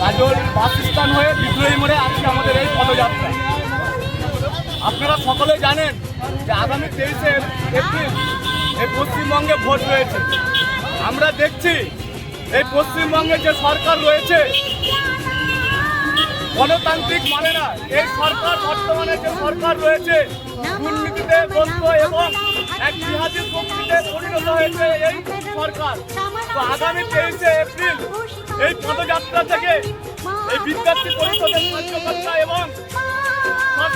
গাজল বাসস্থান হয়ে বিদ্রোহী মোড়ে আজকে আমাদের এই পদযাত্রা। আপনারা সকলে জানেন যে আগামী 23শে এপ্রিল এই পশ্চিমবঙ্গে ভোট রয়েছে। আমরা দেখছি এই পশ্চিমবঙ্গে যে সরকার রয়েছে গণতান্ত্রিক মানে না। এই সরকার বর্তমানে যে সরকার রয়েছে দুর্নীতিতে গ্রস্ত এবং এক জিহাদি শক্তিতে পরিণত হয়েছে এই সরকার। তো আগামী 23শে এপ্রিল এই পদযাত্রা থেকে এই বিদ্যার্থী পরিষদের কার্যকর্তা এবং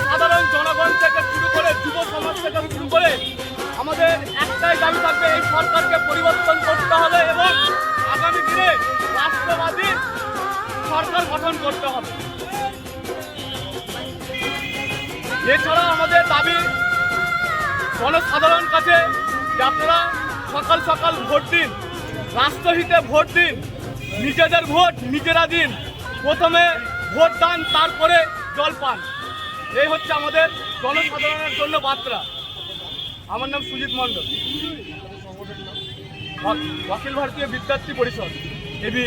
সাধারণ জনগণ থেকে শুরু করে যুব সমাজ থেকে শুরু করে আমাদের একটাই দাবি থাকবে, এই সরকারকে পরিবর্তন করতে হবে এবং আগামী দিনে রাষ্ট্রবাদী সরকার গঠন করতে হবে। এছাড়া আমাদের দাবি জনসাধারণ কাছে যে আপনারা সকাল সকাল ভোট দিন, রাষ্ট্রহিতে ভোট দিন, নিজেদের ভোট নিজেরা দিন। প্রথমে ভোট দান, তারপরে জল পান। এই হচ্ছে আমাদের জনসাধারণের জন্য বার্তা। আমার নাম সুজিত মণ্ডল, অখিল ভারতীয় বিদ্যার্থী পরিষদ, এবি।